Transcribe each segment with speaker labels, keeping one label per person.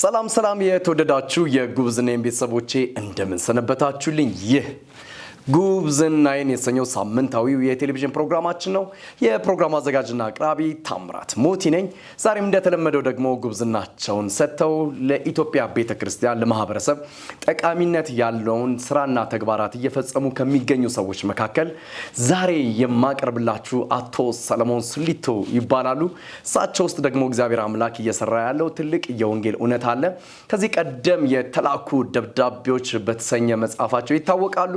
Speaker 1: ሰላም ሰላም የተወደዳችሁ የጉብዝናዬን ቤተሰቦቼ እንደምን ሰነበታችሁልኝ? ይህ ጉብዝናዬን የተሰኘው ሳምንታዊው የቴሌቪዥን ፕሮግራማችን ነው። የፕሮግራሙ አዘጋጅና አቅራቢ ታምራት ሞቲ ነኝ። ዛሬም እንደተለመደው ደግሞ ጉብዝናቸውን ሰጥተው ለኢትዮጵያ ቤተክርስቲያን ለማህበረሰብ ጠቃሚነት ያለውን ስራና ተግባራት እየፈጸሙ ከሚገኙ ሰዎች መካከል ዛሬ የማቀርብላችሁ አቶ ሰለሞን ስሊቶ ይባላሉ። እሳቸው ውስጥ ደግሞ እግዚአብሔር አምላክ እየሰራ ያለው ትልቅ የወንጌል እውነት አለ። ከዚህ ቀደም የተላኩ ደብዳቤዎች በተሰኘ መጽሐፋቸው ይታወቃሉ።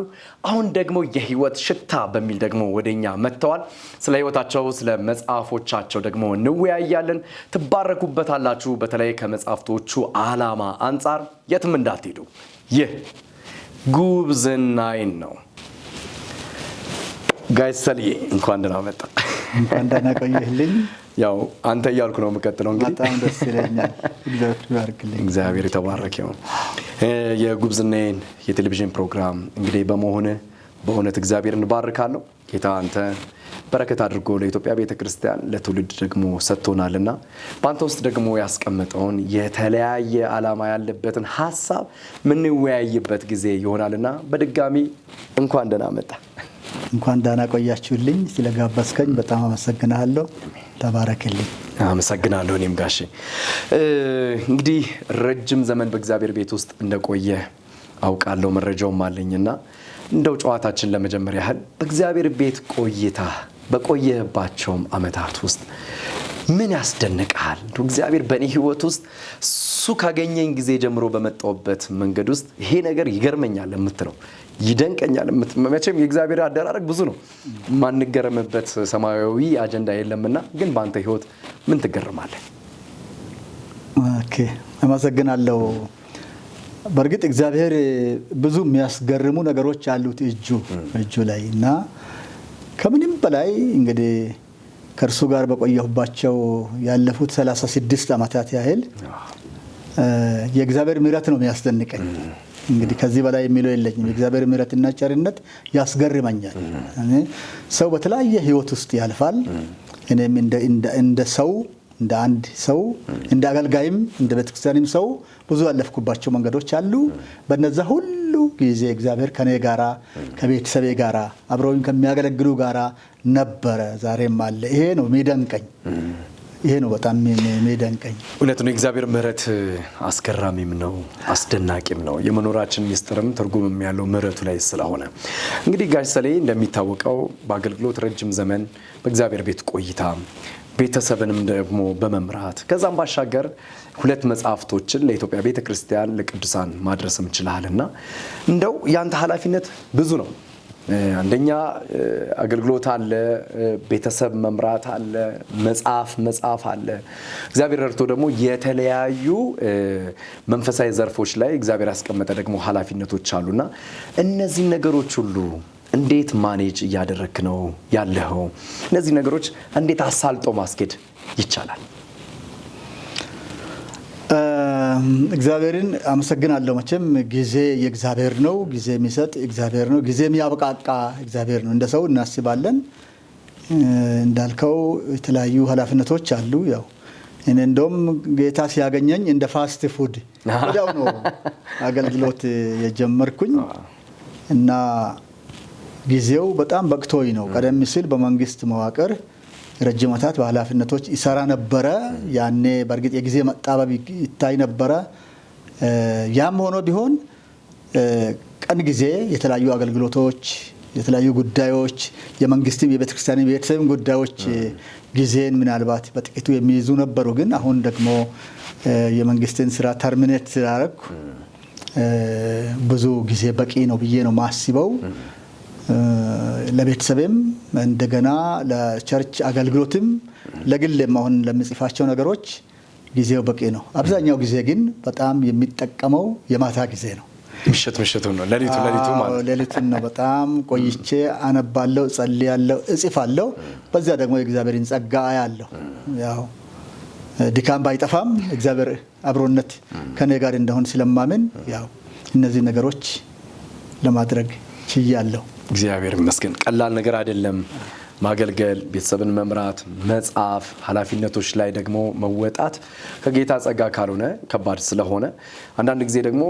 Speaker 1: አሁን ደግሞ የህይወት ሽታ በሚል ደግሞ ወደኛ መጥተዋል። ስለ ህይወታቸው ስለ መጽሐፎቻቸው ደግሞ እንወያያለን። ትባረኩበታላችሁ። በተለይ ከመጽሐፍቶቹ ዓላማ አንጻር የትም እንዳትሄዱ። ይህ ጉብዝናዬን ነው። ጋይስ ሰልዬ እንኳን ደህና መጣ።
Speaker 2: እንኳን ደህና ቆየህልኝ።
Speaker 1: ያው አንተ እያልኩ ነው የምቀጥለው። እንግዲህ
Speaker 2: በጣም ደስ ይለኛል።
Speaker 1: እግዚአብሔር የተባረከ ይሁን። የጉብዝናዬን የቴሌቪዥን ፕሮግራም እንግዲህ በመሆነ በእውነት እግዚአብሔር እንባርካለሁ። ጌታ አንተ በረከት አድርጎ ለኢትዮጵያ ቤተክርስቲያን ለትውልድ ደግሞ ሰጥቶናልና በአንተ ውስጥ ደግሞ ያስቀመጠውን የተለያየ ዓላማ ያለበትን ሐሳብ ምንወያይበት ጊዜ ይሆናልና በድጋሚ እንኳን ደህና መጣ።
Speaker 2: እንኳን ደህና ቆያችሁልኝ። ስለጋበዝከኝ በጣም አመሰግናለሁ። ተባረክልኝ።
Speaker 1: አመሰግናለሁ። እኔም ጋሼ እንግዲህ ረጅም ዘመን በእግዚአብሔር ቤት ውስጥ እንደቆየ አውቃለሁ፣ መረጃውም አለኝና እንደው ጨዋታችን ለመጀመር ያህል በእግዚአብሔር ቤት ቆይታ በቆየባቸውም ዓመታት ውስጥ ምን ያስደንቃል? እግዚአብሔር በእኔ ህይወት ውስጥ እሱ ካገኘኝ ጊዜ ጀምሮ በመጣውበት መንገድ ውስጥ ይሄ ነገር ይገርመኛል የምትለው ይደንቀኛል። መቼም የእግዚአብሔር አደራረግ ብዙ ነው፣ ማንገረምበት ሰማያዊ አጀንዳ የለምና፣ ግን በአንተ ህይወት ምን ትገርማለህ?
Speaker 2: ኦኬ፣ አመሰግናለሁ። በእርግጥ እግዚአብሔር ብዙ የሚያስገርሙ ነገሮች አሉት እጁ ላይ እና ከምንም በላይ እንግዲህ ከእርሱ ጋር በቆየሁባቸው ያለፉት 36 ዓመታት ያህል የእግዚአብሔር ምሕረት ነው የሚያስደንቀኝ። እንግዲህ ከዚህ በላይ የሚለው የለኝም። የእግዚአብሔር ምሕረትና ቸርነት ያስገርመኛል። ሰው በተለያየ ህይወት ውስጥ ያልፋል። እኔም እንደ ሰው እንደ አንድ ሰው እንደ አገልጋይም እንደ ቤተክርስቲያንም ሰው ብዙ ያለፍኩባቸው መንገዶች አሉ። በነዛ ሁሉ ጊዜ እግዚአብሔር ከኔ ጋራ ከቤተሰቤ ጋራ አብረውኝ ከሚያገለግሉ ጋራ ነበረ፣ ዛሬም አለ። ይሄ ነው የሚደንቀኝ። ይሄ ነው በጣም የሚደንቀኝ።
Speaker 1: እውነት ነው። የእግዚአብሔር ምሕረት አስገራሚም ነው አስደናቂም ነው። የመኖራችን ሚስጥርም ትርጉምም ያለው ምሕረቱ ላይ ስለሆነ እንግዲህ ጋሽ ሰሌ እንደሚታወቀው በአገልግሎት ረጅም ዘመን በእግዚአብሔር ቤት ቆይታ ቤተሰብንም ደግሞ በመምራት ከዛም ባሻገር 2 መጽሐፍቶችን ለኢትዮጵያ ቤተክርስቲያን ለቅዱሳን ማድረስም ችላልና እንደው ያንተ ኃላፊነት ብዙ ነው። አንደኛ አገልግሎት አለ፣ ቤተሰብ መምራት አለ፣ መጽሐፍ አለ። እግዚአብሔር ረድቶ ደግሞ የተለያዩ መንፈሳዊ ዘርፎች ላይ እግዚአብሔር ያስቀመጠ ደግሞ ኃላፊነቶች አሉና እነዚህ ነገሮች ሁሉ እንዴት ማኔጅ እያደረክ ነው ያለኸው? እነዚህ ነገሮች እንዴት አሳልጦ ማስኬድ ይቻላል?
Speaker 2: እግዚአብሔርን አመሰግናለሁ። መቼም ጊዜ የእግዚአብሔር ነው። ጊዜ የሚሰጥ እግዚአብሔር ነው። ጊዜ የሚያበቃቃ እግዚአብሔር ነው። እንደ ሰው እናስባለን። እንዳልከው የተለያዩ ኃላፊነቶች አሉ። ያው እኔ እንደውም ጌታ ሲያገኘኝ እንደ ፋስት ፉድ ወዲያው ነው አገልግሎት የጀመርኩኝ እና ጊዜው በጣም በቅቶኝ ነው። ቀደም ሲል በመንግስት መዋቅር ረጅም ዓመታት በኃላፊነቶች ይሰራ ነበረ። ያኔ በእርግጥ የጊዜ መጣበብ ይታይ ነበረ። ያም ሆኖ ቢሆን ቀን ጊዜ የተለያዩ አገልግሎቶች፣ የተለያዩ ጉዳዮች የመንግስትም የቤተክርስቲያንም የቤተሰብም ጉዳዮች ጊዜን ምናልባት በጥቂቱ የሚይዙ ነበሩ። ግን አሁን ደግሞ የመንግስትን ስራ ተርሚኔት ስላደረኩ ብዙ ጊዜ በቂ ነው ብዬ ነው ማስበው። ለቤተሰብም እንደገና ለቸርች አገልግሎትም ለግልም አሁን ለምጽፋቸው ነገሮች ጊዜው በቂ ነው። አብዛኛው ጊዜ ግን በጣም የሚጠቀመው የማታ ጊዜ ነው።
Speaker 1: ምሽቱ ነው፣ ሌሊቱ ማለት
Speaker 2: ሌሊቱን ነው። በጣም ቆይቼ አነባለሁ፣ ጸልያለሁ፣ እጽፋለሁ። በዚያ ደግሞ የእግዚአብሔርን ጸጋ አያለሁ። ያው ድካም ባይጠፋም እግዚአብሔር አብሮነት ከኔ ጋር እንደሆነ ስለማምን ያው እነዚህ ነገሮች ለማድረግ ችያለሁ።
Speaker 1: እግዚአብሔር ይመስገን። ቀላል ነገር አይደለም። ማገልገል፣ ቤተሰብን መምራት፣ መጻፍ፣ ኃላፊነቶች ላይ ደግሞ መወጣት ከጌታ ጸጋ ካልሆነ ከባድ ስለሆነ አንዳንድ ጊዜ ደግሞ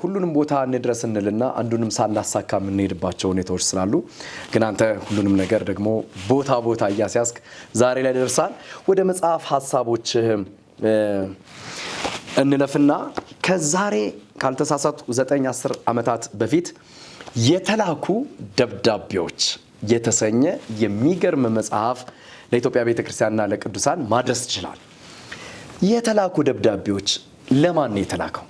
Speaker 1: ሁሉንም ቦታ እንድረስ እንልና አንዱንም ሳናሳካ የምንሄድባቸው ሁኔታዎች ስላሉ ግን አንተ ሁሉንም ነገር ደግሞ ቦታ እያስያዝክ ዛሬ ላይ ደርሳል። ወደ መጽሐፍ ሀሳቦች እንለፍና ከዛሬ ካልተሳሳቱ 9-10 ዓመታት በፊት የተላኩ ደብዳቤዎች የተሰኘ የሚገርም መጽሐፍ ለኢትዮጵያ ቤተክርስቲያንና ለቅዱሳን ማድረስ ይችላል። የተላኩ ደብዳቤዎች ለማን ነው የተላከው?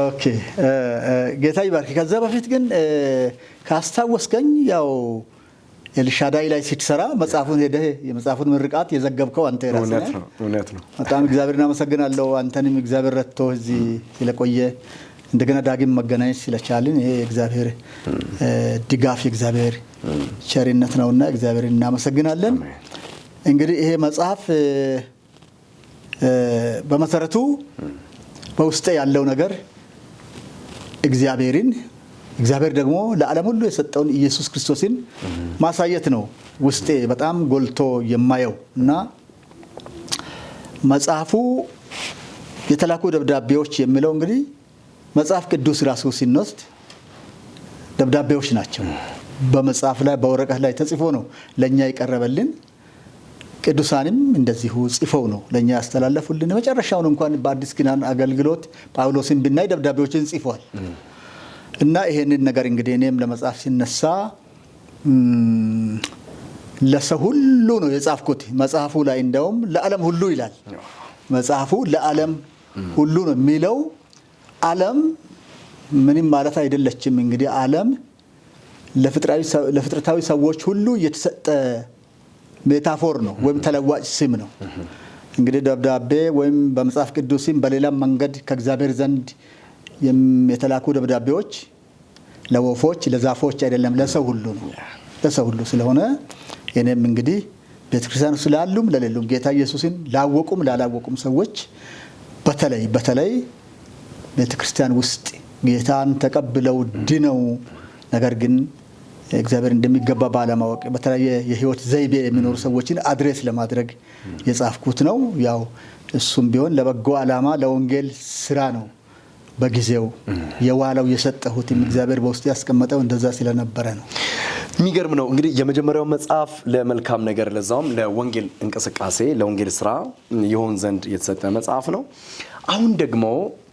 Speaker 2: ኦኬ ጌታ ይባርክ። ከዛ በፊት ግን ካስታወስከኝ ያው ኤልሻዳይ ላይ ስትሰራ መጽሐፉን ሄደህ የመጽሐፉን ምርቃት የዘገብከው አንተ ራስህ ነህ።
Speaker 1: እውነት ነው።
Speaker 2: በጣም እግዚአብሔርን አመሰግናለሁ። አንተንም እግዚአብሔር ረድቶ እዚህ ስለቆየ እንደገና ዳግም መገናኘት ስለቻልን ይሄ እግዚአብሔር ድጋፍ የእግዚአብሔር ቸርነት ነውና እግዚአብሔርን እናመሰግናለን። እንግዲህ ይሄ መጽሐፍ በመሰረቱ በውስጤ ያለው ነገር እግዚአብሔር ደግሞ ለዓለም ሁሉ የሰጠውን ኢየሱስ ክርስቶስን ማሳየት ነው ውስጤ በጣም ጎልቶ የማየው እና መጽሐፉ የተላኩ ደብዳቤዎች የሚለው እንግዲህ መጽሐፍ ቅዱስ ራሱ ሲንወስድ ደብዳቤዎች ናቸው። በመጽሐፍ ላይ በወረቀት ላይ ተጽፎ ነው ለኛ የቀረበልን። ቅዱሳንም እንደዚሁ ጽፈው ነው ለኛ ያስተላለፉልን። መጨረሻውን እንኳን በአዲስ ኪዳን አገልግሎት ጳውሎስን ብናይ ደብዳቤዎችን ጽፏል። እና ይሄንን ነገር እንግዲህ እኔም ለመጽሐፍ ሲነሳ ለሰው ሁሉ ነው የጻፍኩት። መጽሐፉ ላይ እንደውም ለዓለም ሁሉ ይላል። መጽሐፉ ለዓለም ሁሉ ነው የሚለው። ዓለም ምንም ማለት አይደለችም። እንግዲህ ዓለም ለፍጥረታዊ ሰዎች ሁሉ የተሰጠ ሜታፎር ነው ወይም ተለዋጭ ስም ነው። እንግዲህ ደብዳቤ ወይም በመጽሐፍ ቅዱስም በሌላም መንገድ ከእግዚአብሔር ዘንድ የተላኩ ደብዳቤዎች ለወፎች፣ ለዛፎች አይደለም፣ ለሰው ሁሉ ነው። ለሰው ሁሉ ስለሆነ እኔም እንግዲህ ቤተክርስቲያን ስላሉም ለሌሉም ጌታ ኢየሱስን ላወቁም ላላወቁም ሰዎች በተለይ ቤተክርስቲያን ውስጥ ጌታን ተቀብለው ድነው ነገር ግን እግዚአብሔር እንደሚገባ ባለማወቅ በተለያየ የህይወት ዘይቤ የሚኖሩ ሰዎችን አድሬስ ለማድረግ የጻፍኩት ነው። ያው እሱም ቢሆን ለበጎ ዓላማ ለወንጌል ስራ ነው በጊዜው የዋለው የሰጠሁት እግዚአብሔር በውስጥ ያስቀመጠው እንደዛ ስለነበረ ነው።
Speaker 1: የሚገርም ነው። እንግዲህ የመጀመሪያው መጽሐፍ ለመልካም ነገር ለዛውም ለወንጌል እንቅስቃሴ ለወንጌል ስራ ይሆን ዘንድ የተሰጠ መጽሐፍ ነው። አሁን ደግሞ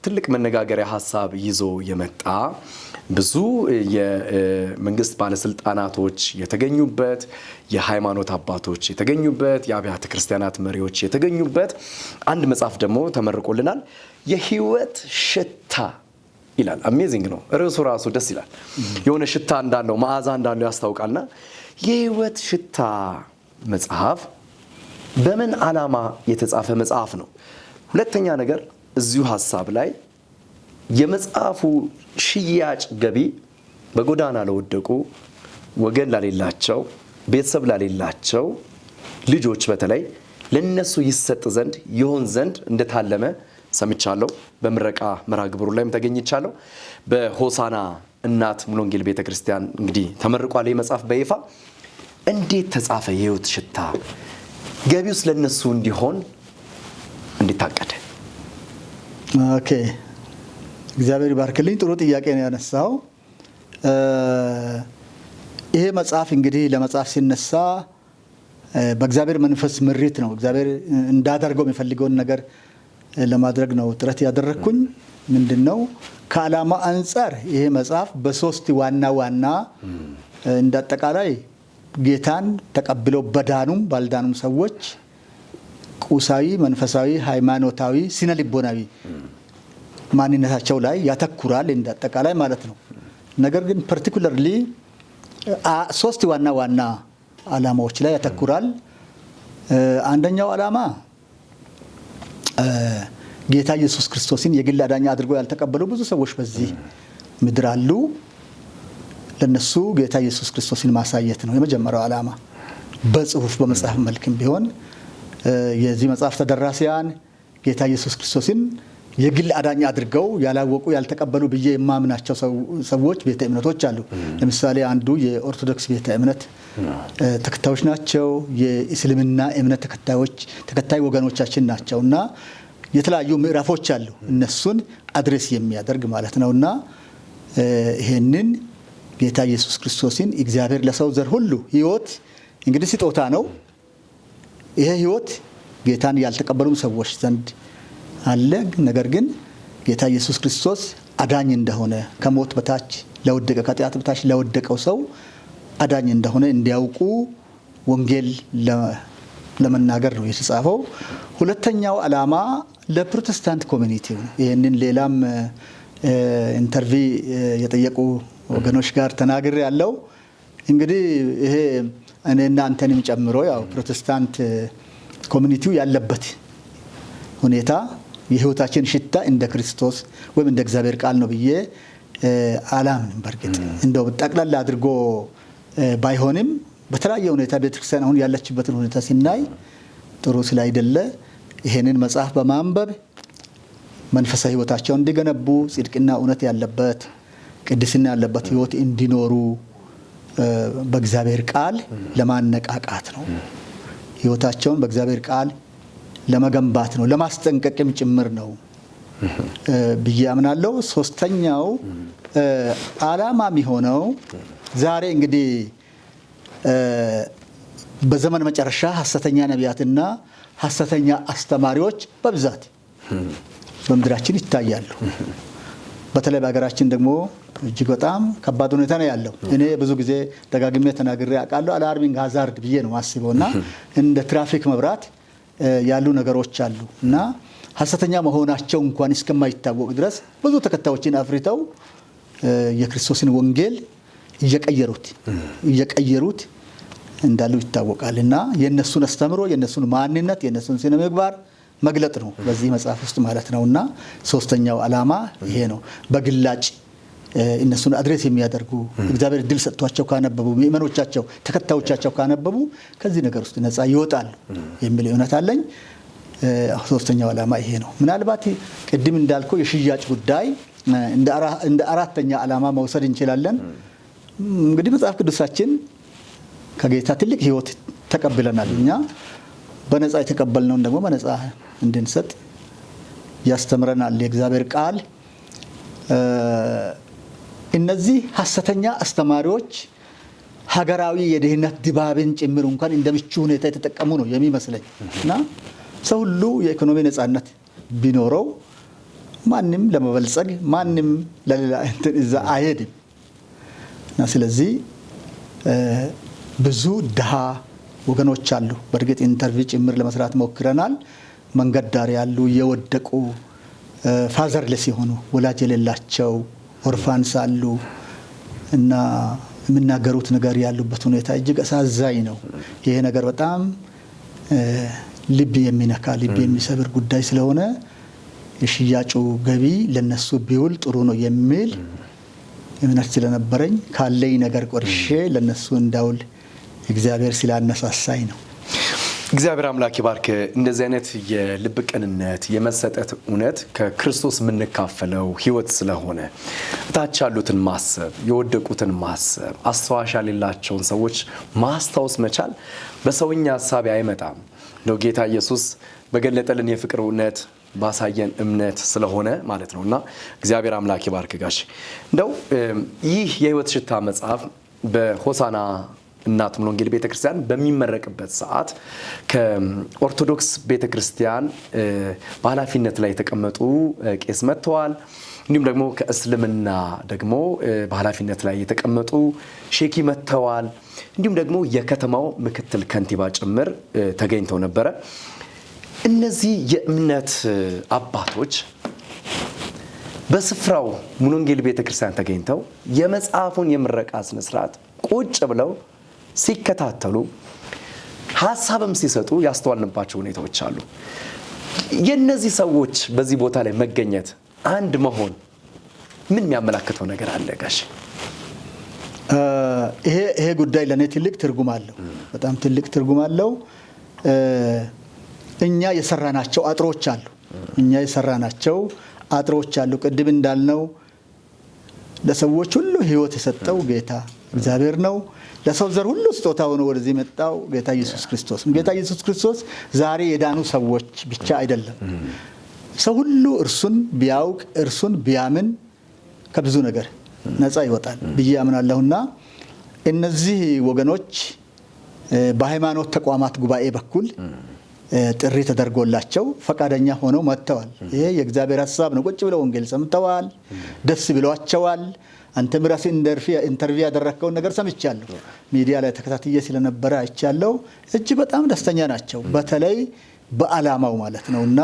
Speaker 1: ትልቅ መነጋገሪያ ሐሳብ ይዞ የመጣ ብዙ የመንግስት ባለስልጣናቶች የተገኙበት፣ የሃይማኖት አባቶች የተገኙበት፣ የአብያተ ክርስቲያናት መሪዎች የተገኙበት አንድ መጽሐፍ ደግሞ ተመርቆልናል። የህይወት ሽታ ይላል። አሜዚንግ ነው። ርዕሱ ራሱ ደስ ይላል። የሆነ ሽታ እንዳለው መዓዛ እንዳለው ያስታውቃልና የህይወት ሽታ መጽሐፍ በምን ዓላማ የተጻፈ መጽሐፍ ነው? ሁለተኛ ነገር እዚሁ ሐሳብ ላይ የመጽሐፉ ሽያጭ ገቢ በጎዳና ለወደቁ ወገን ላሌላቸው ቤተሰብ ላሌላቸው ልጆች በተለይ ለነሱ ይሰጥ ዘንድ ይሆን ዘንድ እንደታለመ ሰምቻለሁ። በምረቃ መርሃ ግብሩ ላይም ተገኝቻለሁ። በሆሳና እናት ሙሉ ወንጌል ቤተክርስቲያን እንግዲህ ተመርቋል መጽሐፍ በይፋ። እንዴት ተጻፈ? የህይወት ሽታ ገቢውስ ለነሱ እንዲሆን እንዲታቀደ?
Speaker 2: ኦኬ እግዚአብሔር ይባርክልኝ። ጥሩ ጥያቄ ነው ያነሳው። ይሄ መጽሐፍ እንግዲህ ለመጽሐፍ ሲነሳ በእግዚአብሔር መንፈስ ምሪት ነው። እግዚአብሔር እንዳደርገው የሚፈልገውን ነገር ለማድረግ ነው ጥረት ያደረኩኝ። ምንድነው ከዓላማ አንፃር ይሄ መጽሐፍ በሶስት ዋና እንዳጠቃላይ ጌታን ተቀብለው በዳኑም ባልዳኑም ሰዎች ቁሳዊ፣ መንፈሳዊ፣ ሃይማኖታዊ፣ ስነ ልቦናዊ ማንነታቸው ላይ ያተኩራል እንዳጠቃላይ ማለት ነው። ነገር ግን ፓርቲኩላርሊ ሶስት ዋና ዓላማዎች ላይ ያተኩራል። አንደኛው ዓላማ ጌታ ኢየሱስ ክርስቶስን የግል አዳኝ አድርጎ ያልተቀበሉ ብዙ ሰዎች በዚህ ምድር አሉ። ለነሱ ጌታ ኢየሱስ ክርስቶስን ማሳየት ነው የመጀመሪያው ዓላማ። በጽሁፍ በመጽሐፍ መልክም ቢሆን የዚህ መጽሐፍ ተደራሲያን ጌታ ኢየሱስ ክርስቶስን የግል አዳኝ አድርገው ያላወቁ ያልተቀበሉ ብዬ የማምናቸው ሰዎች ቤተ እምነቶች አሉ። ለምሳሌ አንዱ የኦርቶዶክስ ቤተ እምነት ተከታዮች ናቸው። የእስልምና እምነት ተከታይ ወገኖቻችን ናቸውና የተለያዩ ምዕራፎች አሉ እነሱን አድሬስ የሚያደርግ ማለት ነውና ይሄንን ጌታ ኢየሱስ ክርስቶስን እግዚአብሔር ለሰው ዘር ሁሉ ሕይወት እንግዲህ ስጦታ ነው። ይሄ ሕይወት ጌታን ያልተቀበሉ ሰዎች ዘንድ አለ። ነገር ግን ጌታ ኢየሱስ ክርስቶስ አዳኝ እንደሆነ ከሞት በታች ለወደቀ ከኃጢአት በታች ለወደቀው ሰው አዳኝ እንደሆነ እንዲያውቁ ወንጌል ለመናገር ነው የተጻፈው። ሁለተኛው ዓላማ ለፕሮቴስታንት ኮሚኒቲ ነው። ይሄንን ሌላም ኢንተርቪ የጠየቁ ወገኖች ጋር ተናግሬ ያለው እንግዲህ ይሄ እኔና አንተንም ጨምሮ ያው ፕሮቴስታንት ኮሚኒቲው ያለበት ሁኔታ የህይወታችን ሽታ እንደ ክርስቶስ ወይም እንደ እግዚአብሔር ቃል ነው ብዬ አላምንም። በርግጥ እንደው ጠቅላላ አድርጎ ባይሆንም በተለያየ ሁኔታ ቤተክርስቲያን አሁን ያለችበትን ሁኔታ ሲናይ ጥሩ ስላይደለ ይሄንን መጽሐፍ በማንበብ መንፈሳዊ ህይወታቸውን እንዲገነቡ ጽድቅና እውነት ያለበት ቅድስና ያለበት ህይወት እንዲኖሩ በእግዚአብሔር ቃል ለማነቃቃት ነው። ህይወታቸውን በእግዚአብሔር ቃል ለመገንባት ነው፣ ለማስጠንቀቅም ጭምር ነው ብዬ አምናለሁ። ሶስተኛው ዓላማ የሚሆነው ዛሬ እንግዲህ በዘመን መጨረሻ ሐሰተኛ ነቢያትና ሐሰተኛ አስተማሪዎች በብዛት በምድራችን ይታያሉ። በተለይ በሀገራችን ደግሞ እጅግ በጣም ከባድ ሁኔታ ነው ያለው። እኔ ብዙ ጊዜ ደጋግሜ ተናግሬ አውቃለሁ። አላርሚንግ ሃዛርድ ብዬ ነው ማስበውና እንደ ትራፊክ መብራት ያሉ ነገሮች አሉ እና ሐሰተኛ መሆናቸው እንኳን እስከማይታወቅ ድረስ ብዙ ተከታዮችን አፍርተው የክርስቶስን ወንጌል እየቀየሩት እንዳሉ ይታወቃልና የነሱን አስተምሮ የነሱን ማንነት የነሱን ስነ ምግባር መግለጥ ነው በዚህ መጽሐፍ ውስጥ ማለት ነውና ሶስተኛው ዓላማ ይሄ ነው። በግላጭ እነሱን አድሬስ የሚያደርጉ እግዚአብሔር ድል ሰጥቷቸው ካነበቡ ምእመኖቻቸው ተከታዮቻቸው ካነበቡ ከዚህ ነገር ውስጥ ነፃ ይወጣሉ የሚል እውነት አለኝ። ሶስተኛው ዓላማ ይሄ ነው። ምናልባት ቅድም እንዳልከው የሽያጭ ጉዳይ እንደ አራተኛ ዓላማ መውሰድ እንችላለን። እንግዲህ መጽሐፍ ቅዱሳችን ከጌታ ትልቅ ሕይወት ተቀብለናል። እኛ በነፃ የተቀበልነውን ደግሞ በነፃ እንድንሰጥ ያስተምረናል የእግዚአብሔር ቃል። እነዚህ ሐሰተኛ አስተማሪዎች ሀገራዊ የድህነት ድባብን ጭምር እንኳን እንደምቹ ሁኔታ የተጠቀሙ ነው የሚመስለኝ እና ሰው ሁሉ የኢኮኖሚ ነፃነት ቢኖረው ማንም ለመበልጸግ ማንም ለሌላ እንትን እዛ አይሄድም እና ስለዚህ ብዙ ድሃ ወገኖች አሉ። በእርግጥ ኢንተርቪው ጭምር ለመስራት ሞክረናል። መንገድ ዳር ያሉ የወደቁ ፋዘርለስ የሆኑ ወላጅ የሌላቸው ኦርፋንስ አሉ እና የሚናገሩት ነገር ያሉበት ሁኔታ እጅግ አሳዛኝ ነው። ይሄ ነገር በጣም ልብ የሚነካ ልብ የሚሰብር ጉዳይ ስለሆነ የሽያጩ ገቢ ለነሱ ቢውል ጥሩ ነው የሚል እምነት ስለነበረኝ ካለኝ ነገር ቆርሼ ለነሱ እንዳውል እግዚአብሔር ስላነሳሳኝ ነው።
Speaker 1: እግዚአብሔር አምላክ ይባርክ። እንደዚህ አይነት የልብ ቅንነት የመሰጠት እውነት ከክርስቶስ የምንካፈለው ሕይወት ስለሆነ እታች ያሉትን ማሰብ፣ የወደቁትን ማሰብ፣ አስተዋሽ የሌላቸውን ሰዎች ማስታወስ መቻል በሰውኛ ሐሳብ አይመጣም። ነው ጌታ ኢየሱስ በገለጠልን የፍቅር እውነት ባሳየን እምነት ስለሆነ ማለት ነውና እግዚአብሔር አምላክ ይባርክ። ጋሽ እንደው ይህ የሕይወት ሽታ መጽሐፍ በሆሳና እናት ሙሉ ወንጌል ቤተክርስቲያን በሚመረቅበት ሰዓት ከኦርቶዶክስ ቤተክርስቲያን በኃላፊነት ላይ የተቀመጡ ቄስ መጥተዋል። እንዲሁም ደግሞ ከእስልምና ደግሞ በኃላፊነት ላይ የተቀመጡ ሼኪ መጥተዋል። እንዲሁም ደግሞ የከተማው ምክትል ከንቲባ ጭምር ተገኝተው ነበረ። እነዚህ የእምነት አባቶች በስፍራው ሙሉ ወንጌል ቤተክርስቲያን ተገኝተው የመጽሐፉን የምረቃ ስነ ስርዓት ቁጭ ብለው ሲከታተሉ ሐሳብም ሲሰጡ ያስተዋልንባቸው ሁኔታዎች አሉ። የነዚህ ሰዎች በዚህ ቦታ ላይ መገኘት አንድ መሆን ምን የሚያመላክተው ነገር አለ ጋሽ?
Speaker 2: ይሄ ጉዳይ ለኔ ትልቅ ትርጉም አለው። በጣም ትልቅ ትርጉም አለው። እኛ የሰራናቸው አጥሮች አሉ። ቅድም እንዳልነው ለሰዎች ሁሉ ሕይወት የሰጠው ጌታ እግዚአብሔር ነው። ለሰው ዘር ሁሉ ስጦታ ሆኖ ወደዚህ መጣው ጌታ ኢየሱስ ክርስቶስ። ጌታ ኢየሱስ ክርስቶስ ዛሬ የዳኑ ሰዎች ብቻ አይደለም፣ ሰው ሁሉ እርሱን ቢያውቅ እርሱን ቢያምን ከብዙ ነገር ነፃ ይወጣል ብዬ አምናለሁና እነዚህ ወገኖች በሃይማኖት ተቋማት ጉባኤ በኩል ጥሪ ተደርጎላቸው ፈቃደኛ ሆነው መጥተዋል። ይሄ የእግዚአብሔር ሐሳብ ነው። ቁጭ ብለው ወንጌል ሰምተዋል፣ ደስ ብሏቸዋል። አንተም ራስህ ኢንተርቪው ያደረከውን ነገር ሰምቻለሁ፣ ሚዲያ ላይ ተከታትዬ ስለነበረ አይቻለሁ። እጅግ በጣም ደስተኛ ናቸው፣ በተለይ በዓላማው ማለት ነውና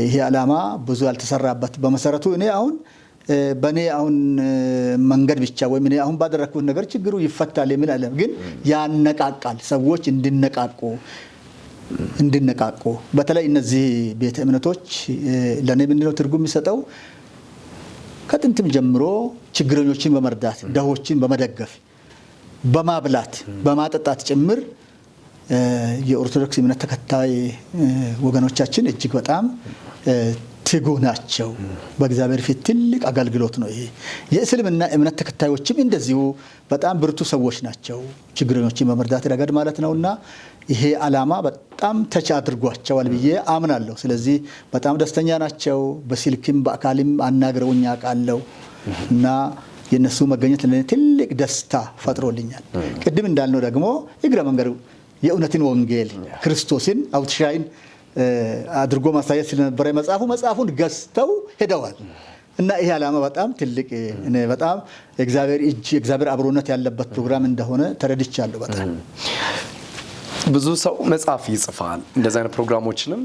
Speaker 2: ይሄ ዓላማ ብዙ ያልተሰራበት በመሰረቱ እኔ አሁን በእኔ አሁን መንገድ ብቻ ወይም እኔ አሁን ባደረኩት ነገር ችግሩ ይፈታል የሚል አይደለም፣ ግን ያነቃቃል። ሰዎች እንዲነቃቁ በተለይ እነዚህ ቤተ እምነቶች ለኔ ምንድነው ትርጉም የሚሰጠው ከጥንትም ጀምሮ ችግረኞችን በመርዳት ደሆችን በመደገፍ በማብላት በማጠጣት ጭምር የኦርቶዶክስ እምነት ተከታይ ወገኖቻችን እጅግ በጣም ትጉ ናቸው። በእግዚአብሔር ፊት ትልቅ አገልግሎት ነው ይሄ። የእስልምና እምነት ተከታዮችም እንደዚሁ በጣም ብርቱ ሰዎች ናቸው ችግረኞችን በመርዳት ረገድ ማለት ነውና ይሄ ዓላማ በጣም ተች አድርጓቸዋል ብዬ አምናለሁ። ስለዚህ በጣም ደስተኛ ናቸው። በስልክም በአካልም አናግረውኝ አውቃለሁ እና የነሱ መገኘት ለኔ ትልቅ ደስታ ፈጥሮልኛል። ቅድም እንዳልነው ደግሞ እግረ መንገዱ የእውነትን ወንጌል ክርስቶስን አውትሻይን አድርጎ ማሳየት ስለነበረ መጽሐፉን ገዝተው ሄደዋል እና ይሄ ዓላማ በጣም ትልቅ እኔ በጣም እግዚአብሔር አብሮነት ያለበት ፕሮግራም እንደሆነ ተረድቻለሁ። በጣም
Speaker 1: ብዙ ሰው መጽሐፍ ይጽፋል፣ እንደዚህ አይነት ፕሮግራሞችንም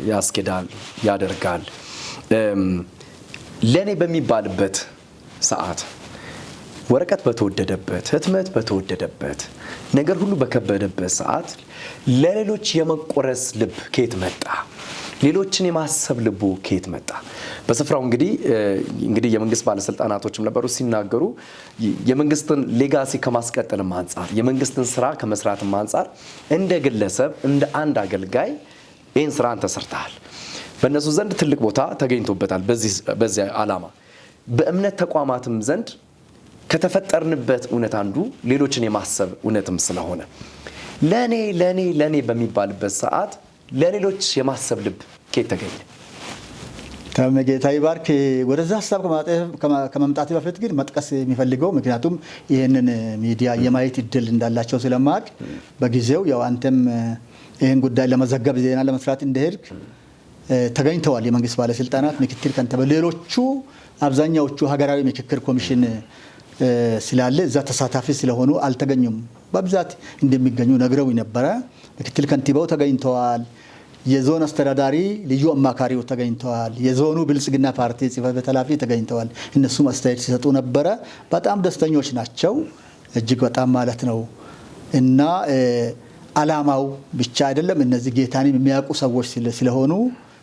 Speaker 1: ያስኬዳል ያደርጋል። ለኔ በሚባልበት ሰዓት ወረቀት በተወደደበት ህትመት በተወደደበት ነገር ሁሉ በከበደበት ሰዓት ለሌሎች የመቆረስ ልብ ከየት መጣ? ሌሎችን የማሰብ ልቡ ከየት መጣ? በስፍራው እንግዲህ የመንግስት ባለስልጣናቶችም ነበሩ ሲናገሩ የመንግስትን ሌጋሲ ከማስቀጠልም አንፃር የመንግስትን ስራ ከመስራትም አንፃር እንደ ግለሰብ እንደ አንድ አገልጋይ ይህን ስራን ተሰርተሃል። በእነሱ ዘንድ ትልቅ ቦታ ተገኝቶበታል። በዚህ ዓላማ በእምነት ተቋማትም ዘንድ ከተፈጠርንበት እውነት አንዱ ሌሎችን የማሰብ እውነትም ስለሆነ ለኔ በሚባልበት ሰዓት ለሌሎች የማሰብ ልብ ከየት ተገኘ?
Speaker 2: ጌታ ይባርክ። ወደዛ ሀሳብ ከመምጣት በፊት ግን መጥቀስ የሚፈልገው ምክንያቱም ይህንን ሚዲያ የማየት እድል እንዳላቸው ስለማቅ በጊዜው ያው አንተም ይህን ጉዳይ ለመዘገብ ዜና ለመስራት እንደሄድክ ተገኝተዋል የመንግስት ባለስልጣናት፣ ምክትል ከንቲባ፣ ሌሎቹ አብዛኛዎቹ ሀገራዊ ምክክር ኮሚሽን ስላለ እዛ ተሳታፊ ስለሆኑ አልተገኙም። በብዛት እንደሚገኙ ነግረው ነበረ። ምክትል ከንቲባው ተገኝተዋል። የዞን አስተዳዳሪ ልዩ አማካሪው ተገኝተዋል። የዞኑ ብልጽግና ፓርቲ ጽሕፈት ቤት ኃላፊ ተገኝተዋል። እነሱም አስተያየት ሲሰጡ ነበረ። በጣም ደስተኞች ናቸው እጅግ በጣም ማለት ነው። እና ዓላማው ብቻ አይደለም፣ እነዚህ ጌታን የሚያውቁ ሰዎች ስለሆኑ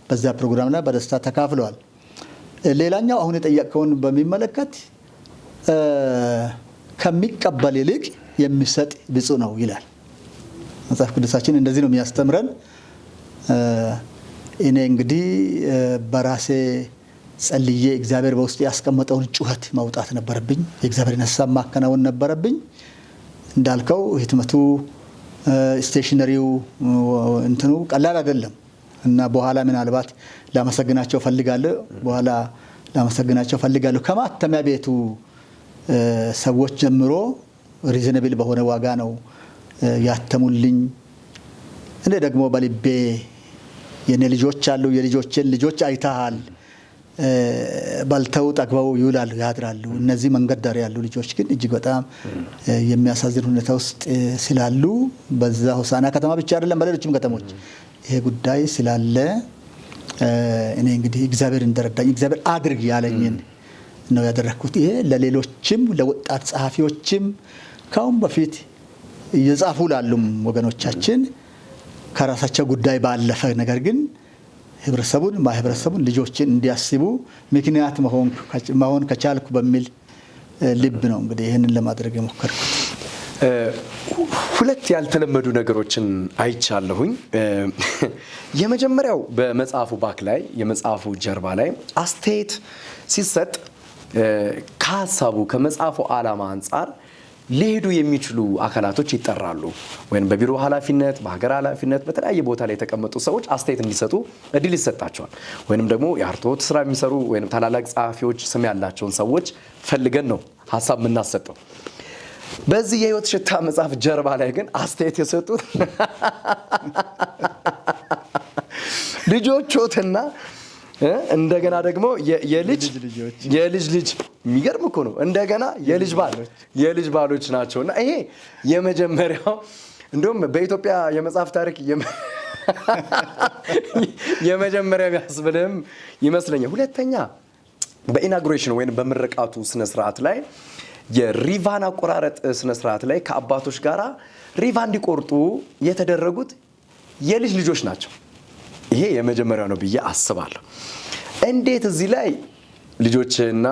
Speaker 2: በዛ ፕሮግራም ላይ በደስታ ተካፍለዋል። ሌላኛው አሁን የጠየቀውን በሚመለከት ከሚቀበል ይልቅ የሚሰጥ ብፁዕ ነው ይላል መጽሐፍ ቅዱሳችን። እንደዚህ ነው የሚያስተምረን። እኔ እንግዲህ በራሴ ጸልዬ እግዚአብሔር በውስጥ ያስቀመጠውን ጩኸት ማውጣት ነበረብኝ። የእግዚአብሔርን ሐሳብ ማከናወን ነበረብኝ። እንዳልከው ህትመቱ ስቴሽነሪው እንትኑ ቀላል አይደለም እና በኋላ ምናልባት ላመሰግናቸው ፈልጋለሁ። ከማተሚያ ቤቱ ሰዎች ጀምሮ ሪዝነብል በሆነ ዋጋ ነው ያተሙልኝ። እኔ ደግሞ በልቤ የኔ ልጆች አሉ፣ የልጆችን ልጆች አይተሃል፣ በልተው ጠግበው ይውላሉ ያድራሉ። እነዚህ መንገድ ዳር ያሉ ልጆች ግን እጅግ በጣም የሚያሳዝን ሁኔታ ውስጥ ስላሉ በዛ ሆሳና ከተማ ብቻ አይደለም በሌሎችም ከተሞች ይሄ ጉዳይ ስላለ እኔ እንግዲህ እግዚአብሔር እንደረዳኝ እግዚአብሔር አድርግ ያለኝን ነው ያደረኩት። ይሄ ለሌሎችም ለወጣት ጸሐፊዎችም ካሁን በፊት እየጻፉ ላሉም ወገኖቻችን ከራሳቸው ጉዳይ ባለፈ ነገር ግን ማህበረሰቡን ልጆችን እንዲያስቡ ምክንያት መሆን ከቻልኩ በሚል ልብ ነው እንግዲህ ይህንን ለማድረግ የሞከርኩት።
Speaker 1: ሁለት ያልተለመዱ ነገሮችን አይቻለሁኝ። የመጀመሪያው በመጽሐፉ ባክ ላይ የመጽሐፉ ጀርባ ላይ አስተያየት ሲሰጥ ከሀሳቡ ከመጽሐፉ ዓላማ አንጻር ሊሄዱ የሚችሉ አካላቶች ይጠራሉ። ወይም በቢሮ ኃላፊነት፣ በሀገር ኃላፊነት፣ በተለያየ ቦታ ላይ የተቀመጡ ሰዎች አስተያየት እንዲሰጡ እድል ይሰጣቸዋል። ወይም ደግሞ የአርትዖት ስራ የሚሰሩ ወይም ታላላቅ ጸሐፊዎች ስም ያላቸውን ሰዎች ፈልገን ነው ሀሳብ የምናሰጠው። በዚህ የህይወት ሽታ መጽሐፍ ጀርባ ላይ ግን አስተያየት የሰጡት ልጆችዎትና እንደገና ደግሞ የልጅ ልጅ የሚገርም እኮ ነው። እንደገና የልጅ ባሎች ናቸውና ይሄ የመጀመሪያው እንደውም በኢትዮጵያ የመጽሐፍ ታሪክ የመጀመሪያ የሚያስብልም ይመስለኛል። ሁለተኛ በኢናጉሬሽን ወይም በምርቃቱ ስነ ስርዓት ላይ የሪቫን አቆራረጥ ስነ ስርዓት ላይ ከአባቶች ጋራ ሪቫን እንዲቆርጡ የተደረጉት የልጅ ልጆች ናቸው። ይሄ የመጀመሪያው ነው ብዬ አስባለሁ። እንዴት እዚህ ላይ ልጆችና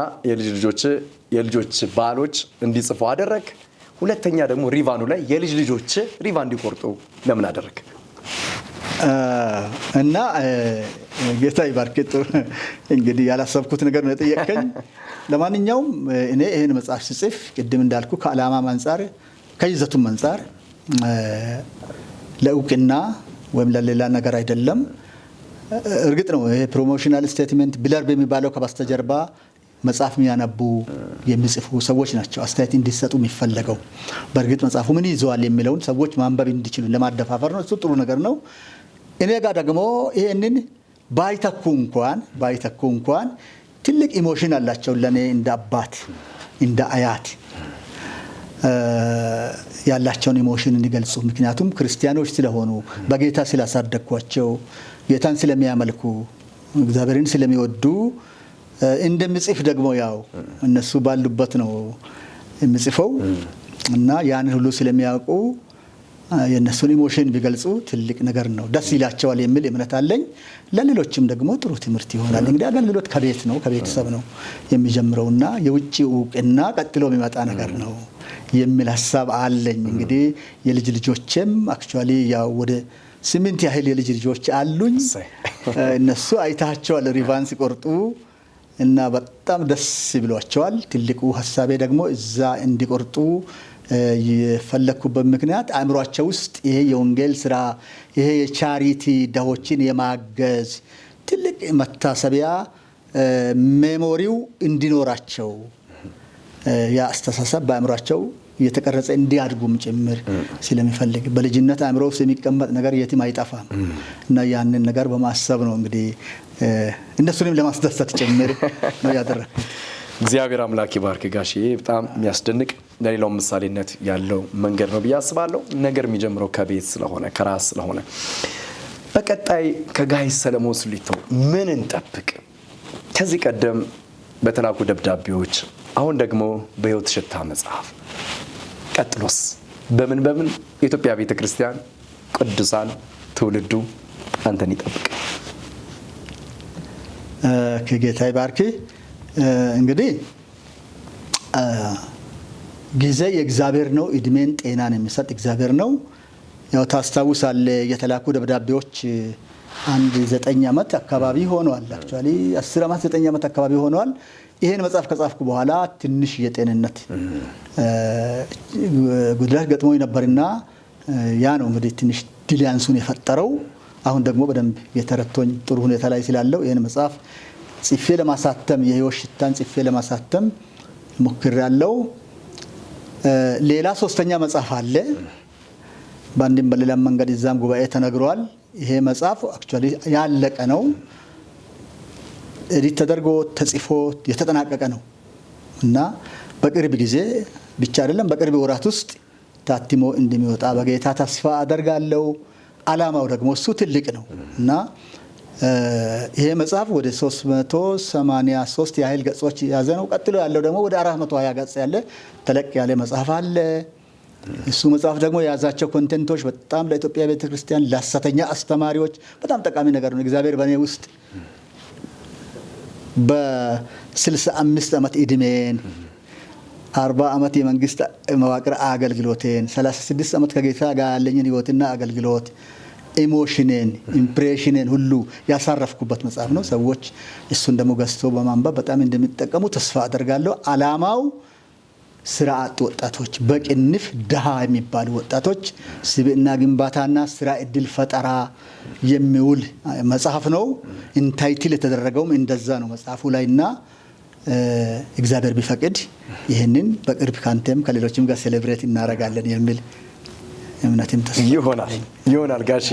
Speaker 1: የልጆች ባሎች እንዲጽፉ አደረግ? ሁለተኛ ደግሞ ሪቫኑ ላይ የልጅ ልጆች ሪቫን እንዲቆርጡ ለምን አደረግ?
Speaker 2: እና ጌታ ይባርክ። እንግዲህ ያላሰብኩት ነገር ነው የጠየቀኝ። ለማንኛውም እኔ ይሄን መጽሐፍ ስጽፍ ቅድም እንዳልኩ ከዓላማም አንፃር ከይዘቱም አንፃር ለእውቅና ወይም ለሌላ ነገር አይደለም። እርግጥ ነው ይሄ ፕሮሞሽናል ስቴትመንት ብለርብ የሚባለው ከበስተጀርባ መጽሐፍ የሚያነቡ የሚጽፉ ሰዎች ናቸው አስተያየት እንዲሰጡ የሚፈለገው። በእርግጥ መጽሐፉ ምን ይዘዋል የሚለውን ሰዎች ማንበብ እንዲችሉ ለማደፋፈር ነው። እሱ ጥሩ ነገር ነው። እኔ ጋር ደግሞ ይሄንን ባይተኩ እንኳን ትልቅ ኢሞሽን አላቸው ለኔ እንደ አባት እንደ አያት ያላቸውን ኢሞሽን እንዲገልጹ። ምክንያቱም ክርስቲያኖች ስለሆኑ በጌታ ስላሳደግኳቸው ጌታን ስለሚያመልኩ እግዚአብሔርን ስለሚወዱ እንደምጽፍ ደግሞ ያው እነሱ ባሉበት ነው የምጽፈው እና ያንን ሁሉ ስለሚያውቁ የነሱን ኢሞሽን ቢገልጹ ትልቅ ነገር ነው፣ ደስ ይላቸዋል የሚል እምነት አለኝ። ለሌሎችም ደግሞ ጥሩ ትምህርት ይሆናል። እንግዲህ አገልግሎት ከቤት ነው ከቤተሰብ ነው የሚጀምረውና የውጭ እውቅና ቀጥሎ የሚመጣ ነገር ነው የሚል ሀሳብ አለኝ። እንግዲህ የልጅ ልጆችም አክቹአሊ ያው ወደ 8 ያህል የልጅ ልጆች አሉኝ። እነሱ አይታቸዋል ሪቫን ሲቆርጡ እና በጣም ደስ ብሏቸዋል። ትልቁ ሀሳቤ ደግሞ እዛ እንዲቆርጡ የፈለኩበት ምክንያት አእምሯቸው ውስጥ ይሄ የወንጌል ስራ ይሄ የቻሪቲ ድሆችን የማገዝ ትልቅ መታሰቢያ ሜሞሪው እንዲኖራቸው ያ አስተሳሰብ በአእምሯቸው እየተቀረጸ እንዲያድጉም ጭምር ስለሚፈልግ በልጅነት አእምሮ ውስጥ የሚቀመጥ ነገር የትም አይጠፋም እና ያንን ነገር በማሰብ ነው እንግዲህ እነሱንም ለማስደሰት ጭምር ነው ያደረኩት።
Speaker 1: እግዚአብሔር አምላክ ይባርክ ጋሼ። በጣም የሚያስደንቅ ለሌላው ምሳሌነት ያለው መንገድ ነው ብዬ አስባለሁ። ነገር የሚጀምረው ከቤት ስለሆነ ከራስ ስለሆነ በቀጣይ ከጋሽ ሰለሞን ስሊቶ ምን እንጠብቅ? ከዚህ ቀደም በተላኩ ደብዳቤዎች፣ አሁን ደግሞ በህይወት ሽታ መጽሐፍ፣ ቀጥሎስ በምን የኢትዮጵያ ቤተክርስቲያን ቅዱሳን ትውልዱ አንተን ይጠብቅ?
Speaker 2: ከጌታ ይባርክ። እንግዲህ ጊዜ የእግዚአብሔር ነው። እድሜን ጤናን የሚሰጥ እግዚአብሔር ነው። ያው ታስታውሳለህ የተላኩ ደብዳቤዎች 9 ዓመት አካባቢ ሆነዋል። አክቹአሊ 10 ዓመት 9 ዓመት አካባቢ ሆነዋል። ይሄን መጽሐፍ ከጻፍኩ በኋላ ትንሽ የጤንነት ጉድለት ገጥሞኝ ነበርና ያ ነው እንግዲህ ትንሽ ዲሊያንሱን የፈጠረው። አሁን ደግሞ በደንብ የተረቶኝ ጥሩ ሁኔታ ላይ ስላለው ይሄን መጽሐፍ ጽፌ ለማሳተም የህይወት ሽታን ጽፌ ለማሳተም ሞክሬያለሁ። ሌላ 3ኛ መጽሐፍ አለ። በአንድም በሌላ መንገድ እዛም ጉባኤ ተነግሯል። ይሄ መጽሐፍ አክቹአሊ ያለቀ ነው። ኤዲት ተደርጎ ተጽፎ የተጠናቀቀ ነው እና በቅርብ ጊዜ ብቻ አይደለም በቅርብ ወራት ውስጥ ታትሞ እንደሚወጣ በጌታ ተስፋ አደርጋለሁ። ዓላማው ደግሞ እሱ ትልቅ ነው እና ይሄ መጽሐፍ ወደ 383 ያህል ገጾች ያዘ ነው። ቀጥሎ ያለው ደግሞ ወደ 420 ገጽ ያለ ተለቅ ያለ መጽሐፍ አለ። እሱ መጽሐፍ ደግሞ የያዛቸው ኮንቴንቶች በጣም ለኢትዮጵያ ቤተክርስቲያን ለሐሰተኛ አስተማሪዎች በጣም ጠቃሚ ነገር ነው። እግዚአብሔር በእኔ ውስጥ በ65 ዓመት እድሜን 40 ዓመት የመንግስት መዋቅር አገልግሎቴን 36 ዓመት ከጌታ ጋር ያለኝን ህይወትና አገልግሎት ኢሞሽኔን ኢምፕሬሽኔን ሁሉ ያሳረፍኩበት መጽሐፍ ነው። ሰዎች እሱን ደግሞ ገዝተው በማንበብ በጣም እንደሚጠቀሙ ተስፋ አደርጋለሁ። ዓላማው ስራ አጥ ወጣቶች በቅንፍ ድሃ የሚባሉ ወጣቶች ስብዕና ግንባታና ስራ እድል ፈጠራ የሚውል መጽሐፍ ነው። ኢንታይትል የተደረገውም እንደዛ ነው መጽሐፉ ላይና እግዚአብሔር ቢፈቅድ ይህንን በቅርብ ካንተም ከሌሎችም ጋር ሴሌብሬት እናደርጋለን የሚል እምነትም ተስፋ
Speaker 1: ይሆናል ጋሺ።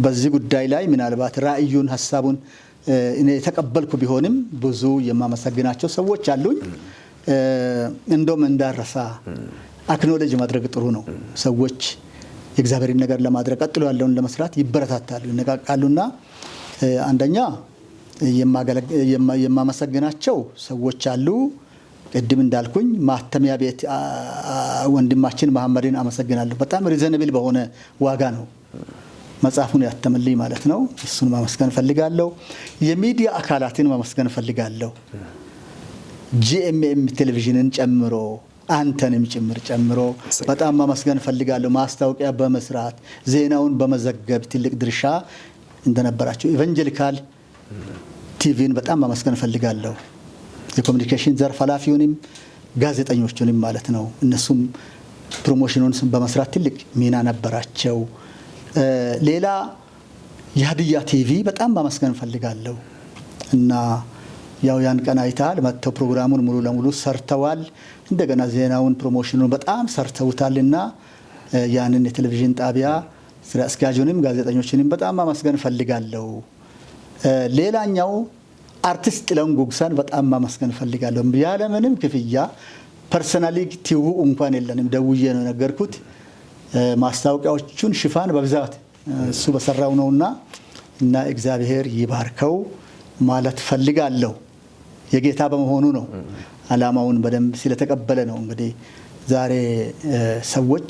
Speaker 2: በዚህ ጉዳይ ላይ ምናልባት ራእዩን ሐሳቡን እኔ የተቀበልኩ ቢሆንም ብዙ የማመሰግናቸው ሰዎች አሉኝ። እንደውም እንዳረሳ አክኖሌጅ ማድረግ ጥሩ ነው። ሰዎች የእግዚአብሔርን ነገር ለማድረግ ቀጥሎ ያለውን ለመስራት ይበረታታሉ፣ ይነቃቃሉና አንደኛ የማመሰግናቸው ሰዎች አሉ። ቅድም እንዳልኩኝ ማተሚያ ቤት ወንድማችን መሐመድን አመሰግናለሁ። በጣም ሪዘነብል በሆነ ዋጋ ነው መጽሐፉን ያተምልኝ ማለት ነው። እሱን ማመስገን ፈልጋለሁ። የሚዲያ አካላትን ማመስገን ፈልጋለሁ። ጂኤምኤም ቴሌቪዥንን ጨምሮ አንተንም ጭምር ጨምሮ በጣም ማመስገን ፈልጋለሁ። ማስታወቂያ በመስራት ዜናውን በመዘገብ ትልቅ ድርሻ እንደነበራቸው ኢቫንጀሊካል ቲቪን በጣም ማመስገን ፈልጋለሁ። የኮሚኒኬሽን ዘርፍ ኃላፊውንም ጋዜጠኞቹንም ማለት ነው። እነሱም ፕሮሞሽኑን በመስራት ትልቅ ሚና ነበራቸው። ሌላ የሀዲያ ቲቪ በጣም ማመስገን ፈልጋለሁ እና ያው ያን ቀን አይተሃል፣ መጥተው ፕሮግራሙን ሙሉ ለሙሉ ሰርተዋል። እንደገና ዜናውን ፕሮሞሽኑን በጣም ሰርተውታልና ያንን የቴሌቪዥን ጣቢያ ስራ አስኪያጁንም ጋዜጠኞችንም በጣም ማመስገን ፈልጋለሁ። ሌላኛው አርቲስት ጥላሁን ጉግሳን በጣም ማመስገን ፈልጋለሁ። ያለምንም ክፍያ ፐርሰናሊ ቲቪው እንኳን የለንም፣ ደውዬ ነው ነገርኩት። ማስታወቂያዎቹን ሽፋን በብዛት እሱ በሰራው ነውና እና እግዚአብሔር ይባርከው ማለት ፈልጋለሁ። የጌታ በመሆኑ ነው፣ አላማውን በደንብ ስለተቀበለ ነው። እንግዲህ ዛሬ ሰዎች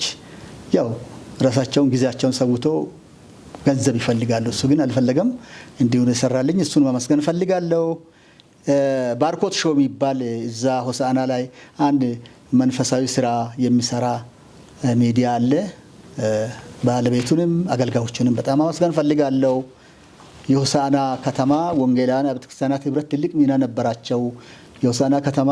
Speaker 2: ያው ራሳቸውን ጊዜያቸውን ሰውቶ ገንዘብ ይፈልጋሉ። እሱ ግን አልፈለገም፣ እንዲሁ የሰራልኝ እሱን ማመስገን ፈልጋለሁ። ባርኮት ሾው የሚባል እዛ ሆሳዕና ላይ አንድ መንፈሳዊ ስራ የሚሰራ ሚዲያ አለ። ባለቤቱንም አገልጋዮቹንም በጣም ማመስገን ፈልጋለሁ። የሆሳዕና ከተማ ወንጌላውያን አብያተ ክርስቲያናት ህብረት ትልቅ ሚና ነበራቸው። የሆሳዕና ከተማ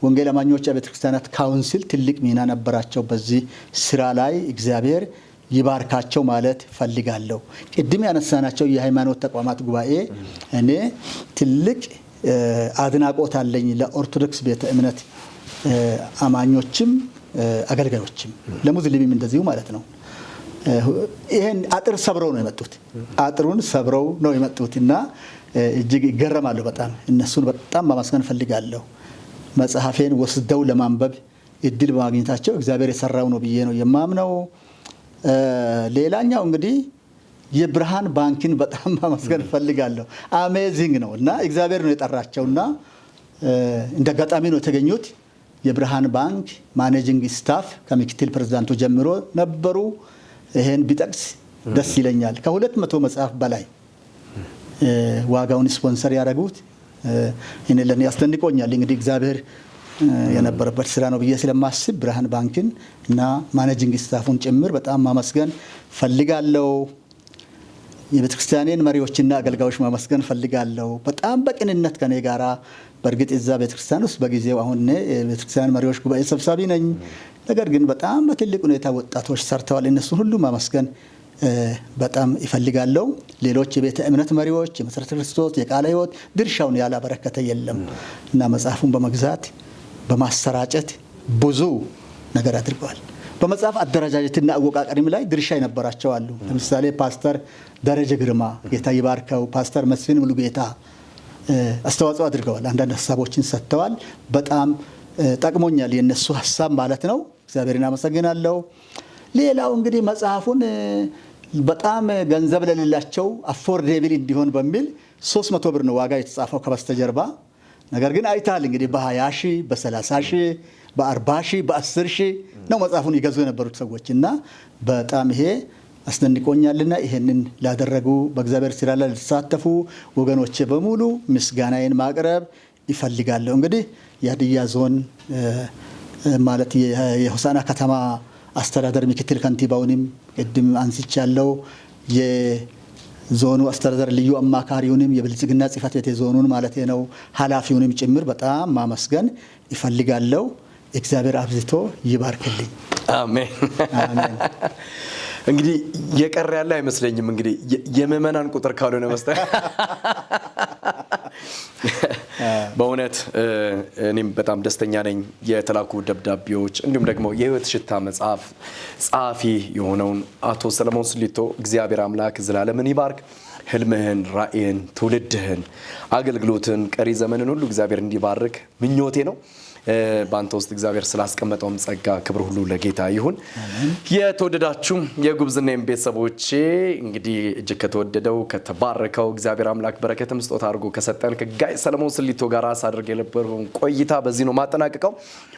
Speaker 2: ወንጌል አማኞች አብያተ ክርስቲያናት ካውንስል ትልቅ ሚና ነበራቸው። በዚህ ስራ ላይ እግዚአብሔር ይባርካቸው ማለት ፈልጋለሁ። ቅድም ያነሳናቸው የሃይማኖት ተቋማት ጉባኤ እኔ ትልቅ አድናቆት አለኝ ለኦርቶዶክስ ቤተ እምነት አማኞችም አገልጋዮችም ለሙስሊምም እንደዚሁ ማለት ነው። ይሄን አጥር ሰብረው ነው የመጡት። አጥሩን ሰብረው ነው የመጡት እና እጅግ ይገረማለሁ። በጣም እነሱን በጣም ማመስገን ፈልጋለሁ። መጽሐፌን ወስደው ለማንበብ እድል በማግኘታቸው እግዚአብሔር የሰራው ነው ብዬ ነው የማምነው። ሌላኛው እንግዲህ የብርሃን ባንክን በጣም ማመስገን ፈልጋለሁ። አሜዚንግ ነው እና እግዚአብሔር ነው የጠራቸውና እንደ አጋጣሚ ነው የተገኙት። የብርሃን ባንክ ማኔጂንግ ስታፍ ከምክትል ፕሬዝዳንቱ ጀምሮ ነበሩ። ይሄን ቢጠቅስ ደስ ይለኛል። ከ200 መጽሐፍ በላይ ዋጋውን ስፖንሰር ያደረጉት እኔ ለኔ ያስደንቆኛል። እንግዲህ እግዚአብሔር የነበረበት ስራ ነው ብዬ ስለማስብ ብርሃን ባንክን እና ማኔጂንግ ስታፉን ጭምር በጣም ማመስገን ፈልጋለሁ። የቤተክርስቲያኔን መሪዎችና አገልጋዮች ማመስገን ፈልጋለሁ። በጣም በቅንነት ከኔ ጋራ በእርግጥ እዛ ቤተክርስቲያን ውስጥ በጊዜው አሁን የቤተክርስቲያን መሪዎች ጉባኤ ሰብሳቢ ነኝ። ነገር ግን በጣም በትልቅ ሁኔታ ወጣቶች ሰርተዋል። እነሱን ሁሉ ማመስገን በጣም ይፈልጋለሁ። ሌሎች የቤተ እምነት መሪዎች የመሰረተ ክርስቶስ የቃለ ሕይወት ድርሻውን ያላበረከተ የለም እና መጽሐፉን በመግዛት በማሰራጨት ብዙ ነገር አድርገዋል። በመጽሐፍ አደረጃጀትና አወቃቀሪም ላይ ድርሻ የነበራቸው አሉ። ለምሳሌ ፓስተር ደረጀ ግርማ ጌታ ይባርከው፣ ፓስተር መስፍን ሙሉጌታ አስተዋጽኦ አድርገዋል። አንዳንድ ሀሳቦችን ሰጥተዋል። በጣም ጠቅሞኛል የነሱ ሀሳብ ማለት ነው። እግዚአብሔርን አመሰግናለሁ። ሌላው እንግዲህ መጽሐፉን በጣም ገንዘብ ለሌላቸው አፎርዴብል እንዲሆን በሚል 300 ብር ነው ዋጋ የተጻፈው ከበስተጀርባ። ነገር ግን አይታል እንግዲህ በ20 ሺህ በ30 ሺህ በ40 ሺህ በ10 ሺህ ነው መጽሐፉን ይገዙ የነበሩት ሰዎች እና በጣም ይሄ አስደንቆኛልና ይሄንን ላደረጉ በእግዚአብሔር ስራ ላይ ለተሳተፉ ወገኖቼ በሙሉ ምስጋናዬን ማቅረብ ይፈልጋለሁ። እንግዲህ የሀዲያ ዞን ማለት የሆሳዕና ከተማ አስተዳደር ምክትል ከንቲባውንም ቅድም አንስቻለሁ። የዞኑ አስተዳደር ልዩ አማካሪውንም የብልጽግና ጽሕፈት ቤት የዞኑን ማለት ነው ኃላፊውንም ጭምር በጣም ማመስገን ይፈልጋለሁ። እግዚአብሔር አብዝቶ ይባርክልኝ።
Speaker 1: አሜን
Speaker 2: አሜን።
Speaker 1: እንግዲህ የቀረ ያለ አይመስለኝም። እንግዲህ የምእመናን ቁጥር ካልሆነ መስጠት በእውነት እኔም በጣም ደስተኛ ነኝ። የተላኩ ደብዳቤዎች እንዲሁም ደግሞ የህይወት ሽታ መጽሐፍ ጸሐፊ የሆነውን አቶ ሰለሞን ስሊቶ እግዚአብሔር አምላክ ዘላለምን ይባርክ። ህልምህን፣ ራእይን፣ ትውልድህን፣ አገልግሎትን፣ ቀሪ ዘመንን ሁሉ እግዚአብሔር እንዲባርክ ምኞቴ ነው። በአንተ ውስጥ እግዚአብሔር ስላስቀመጠውም ጸጋ ክብር ሁሉ ለጌታ ይሁን። የተወደዳችሁ የጉብዝናዬም ቤተሰቦቼ እንግዲህ እጅግ ከተወደደው ከተባረከው እግዚአብሔር አምላክ በረከትም ስጦታ አድርጎ ከሰጠን ከጋይ ሰለሞን ስሊቶ ጋር ሳድርግ የነበረውን ቆይታ በዚህ ነው ማጠናቀቀው።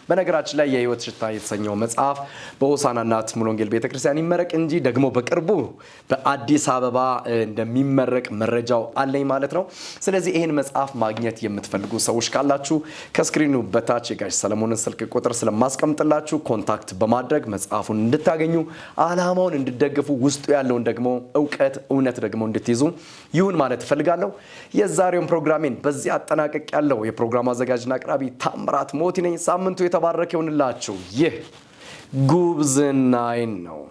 Speaker 1: በነገራችን ላይ የህይወት ሽታ የተሰኘው መጽሐፍ በሆሳዕና እናት ሙሉ ወንጌል ቤተክርስቲያን ይመረቅ እንጂ ደግሞ በቅርቡ በአዲስ አበባ እንደሚመረቅ መረጃው አለኝ ማለት ነው። ስለዚህ ይህን መጽሐፍ ማግኘት የምትፈልጉ ሰዎች ካላችሁ ከስክሪኑ በታች የጋሽ ሰለሞንን ስልክ ቁጥር ስለማስቀምጥላችሁ ኮንታክት በማድረግ መጽሐፉን እንድታገኙ ዓላማውን እንድትደግፉ ውስጡ ያለውን ደግሞ እውቀት እውነት ደግሞ እንድትይዙ ይሁን ማለት እፈልጋለሁ። የዛሬውን ፕሮግራሜን በዚህ አጠናቀቅ ያለው የፕሮግራም አዘጋጅና አቅራቢ ታምራት ሞቲ ነኝ። ሳምንቱ የተባረከ ይሁንላችሁ። ይህ ጉብዝናዬ ነው።